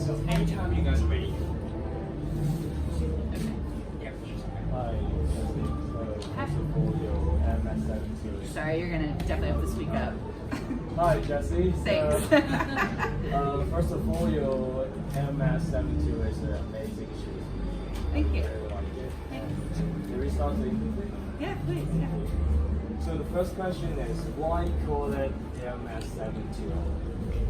So anytime you guys are ready. Hi, first of all, your Air Max 72. Sorry, you're gonna definitely have to speak up. Hi, Jesse. Thanks. First of all, your Air Max 72 is an amazing shoe. Thank you. I really like it. Can we start so quickly? Yeah, please. Yeah. So the first question is, why call it Air Max 72?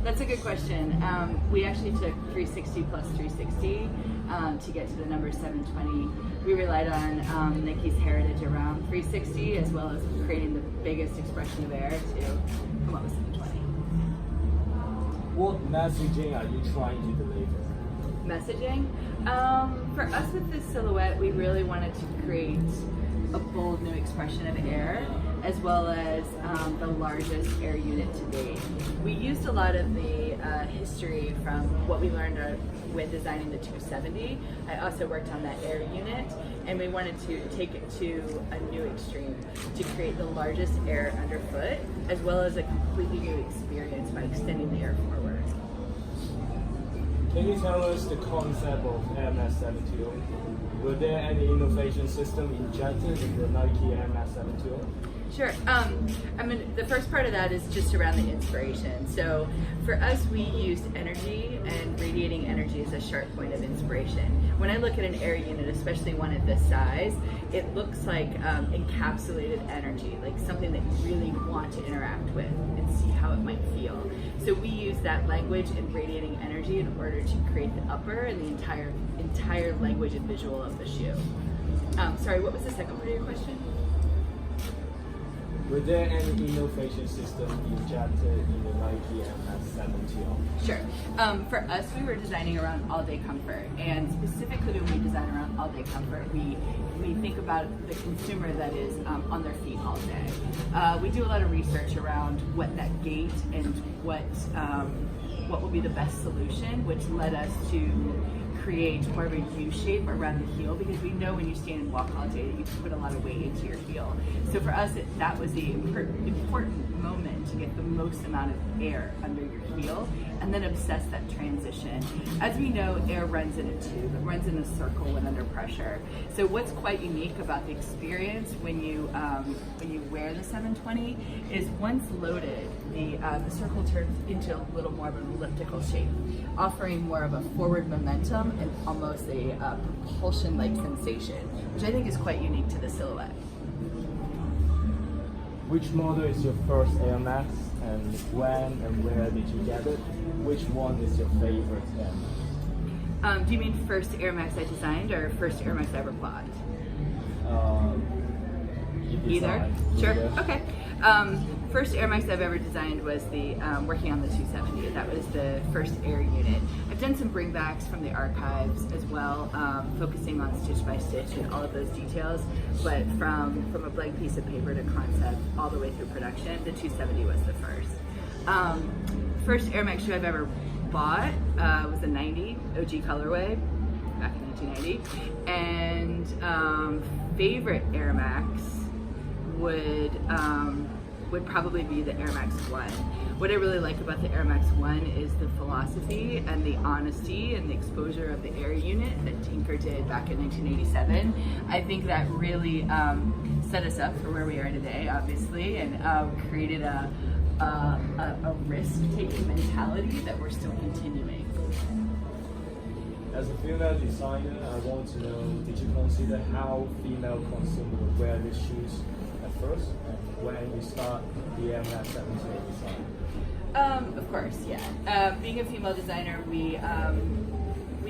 That's a good question. We actually took 360 plus 360 to get to the number 720. We relied on Nike's heritage around 360 as well as creating the biggest expression of air to come up with 720. What messaging are you trying to deliver? Messaging? For us with this silhouette, we really wanted to create a bold new expression of air, as well as the largest air unit to date. We used a lot of the history from what we learned when designing the 270. I also worked on that air unit, and we wanted to take it to a new extreme to create the largest air underfoot, as well as a completely new experience by extending the air forward. Can you tell us the concept of Air Max 72? Were there any innovation system injected in the Nike Air Max 72? Sure. I mean, the first part of that is just around the inspiration. So for us, we used energy and radiating energy as a sharp point of inspiration. When I look at an air unit, especially one at this size, it looks like encapsulated energy, like something that you really want to interact with and see how it might feel. So we use that language and radiating energy in order to create the upper and the entire language and visual of the shoe. Sorry, what was the second part of your question? Were there any innovation system injected in the Nike Air Max 72? Sure. For us, we were designing around all-day comfort, and specifically when we design around all-day comfort, we think about the consumer that is on their feet all day. We do a lot of research around what that gait and what will be the best solution, which led us to create more of a U shape around the heel, because we know when you stand and walk all day that you put a lot of weight into your heel. So for us, that was the important moment to get the most amount of air under your heel and then obsess that transition. As we know, air runs in a tube, it runs in a circle when under pressure. So what's quite unique about the experience when you wear the 720 is once loaded, the circle turns into a little more of an elliptical shape, offering more of a forward momentum and almost a propulsion-like sensation, which I think is quite unique to the silhouette. Which model is your first Air Max, and when and where did you get it? Which one is your favorite Air Max? Do you mean first Air Max I designed or first Air Max I ever bought? Either? Sure. Okay. First Air Max I've ever designed was the working on the 270. That was the first air unit. I've done some bringbacks from the archives as well, focusing on stitch by stitch and all of those details. But from a blank piece of paper to concept all the way through production, the 270 was the first. First Air Max shoe I've ever bought was the 90 OG colorway back in 1990, and favorite Air Max would probably be the Air Max 1. What I really like about the Air Max 1 is the philosophy and the honesty and the exposure of the air unit that Tinker did back in 1987. I think that really set us up for where we are today, obviously, and created a risk-taking mentality that we're still continuing. As a female designer, I want to know, did you consider how female consumers would wear these shoes at first, and when you start the Air Max 78 design? Of course, yeah. Being a female designer, we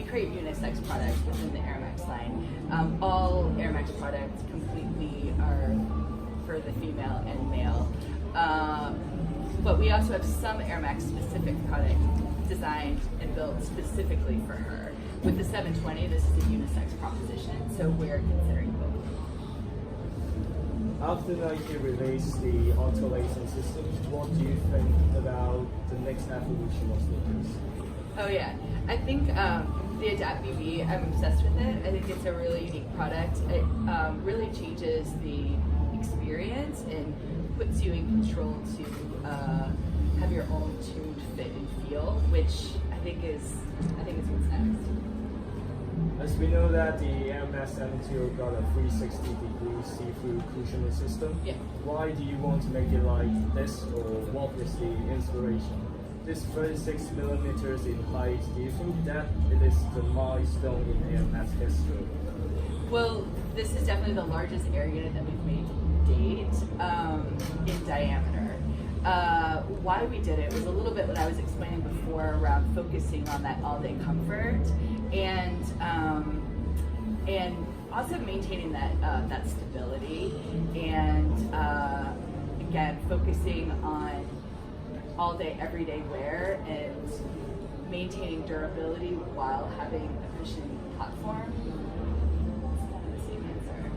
create unisex products within the Air Max line. All Air Max products completely are for the female and male. But we also have some Air Max specific product designed and built specifically for her. With the 720, this is a unisex proposition, so we're considering both. After Nike released the auto-lacing system, what do you think about the next evolution of sneakers? Oh yeah, I think the Adapt BB, I'm obsessed with it. I think it's a really unique product. It really changes the experience and puts you in control to have your own tuned fit and feel, which I think is what's next. As we know that the Air Max 72 got a 360-degree see-through cushioning system. Yeah. Why do you want to make it like this, or what is the inspiration? This 36 millimeters in height, do you think that it is the milestone in Air Max history? Well, this is definitely the largest air unit that we've made to date in diameter. Why we did it was a little bit what I was explaining before around focusing on that all-day comfort and also maintaining that stability and again focusing on all-day, everyday wear and maintaining durability while having efficient platform. It's kind of the same answer.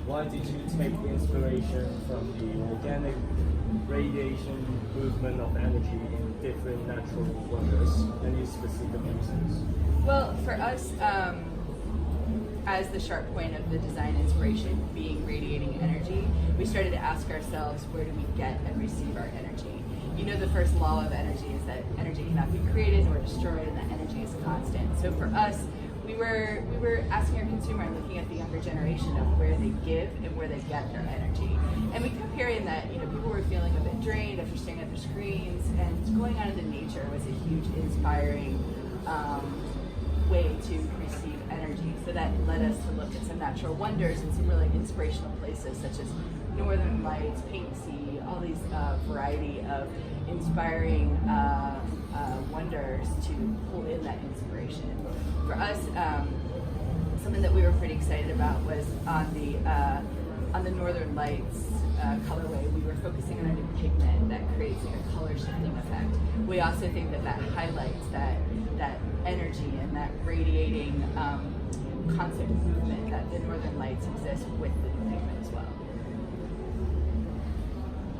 Why did you take inspiration from the organic radiation movement of energy in different natural wonders? Any specific reasons? Well, for us, as the sharp point of the design inspiration being radiating energy, we started to ask ourselves, where do we get and receive our energy? You know, the first law of energy is that energy cannot be created nor destroyed, and that energy is constant. So for us, we were asking our consumer and looking at the younger generation of where they give and where they get their energy. And we kept hearing that, you know, people were feeling a bit drained after staring at their screens, and going out into nature was a huge inspiring way to receive energy. So that led us to look at some natural wonders and some really inspirational places such as Northern Lights, Paint Sea, all these variety of inspiring wonders to pull in that inspiration. For us, something that we were pretty excited about was on the Northern Lights colorway. We were focusing on a new pigment that creates like a color shifting effect. We also think that highlights that energy and that radiating constant movement that the Northern Lights exist with the new pigment as well.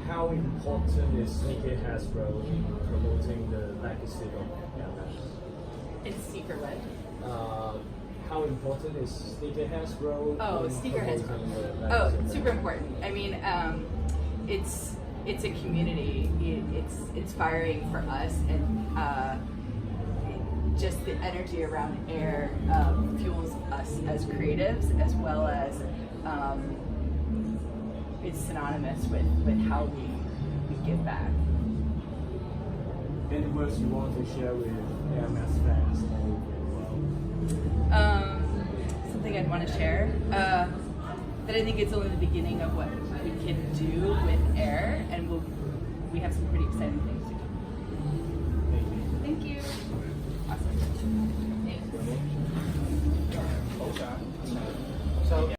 How important is sneakerhead's role in promoting the legacy of Air Max? It's sneaker what? How important is sneakerhead's role? Oh, in sneakerhead's promoting role. the legacy Oh, of Air super Max? important. I mean, it's a community. It's inspiring for us, and just the energy around air fuels us as creatives, as well as it's synonymous with how we give back. Any words you want to share with Air Max fans all over the world? Something I'd want to share, that I think it's only the beginning of what we can do with air, and we have some pretty exciting things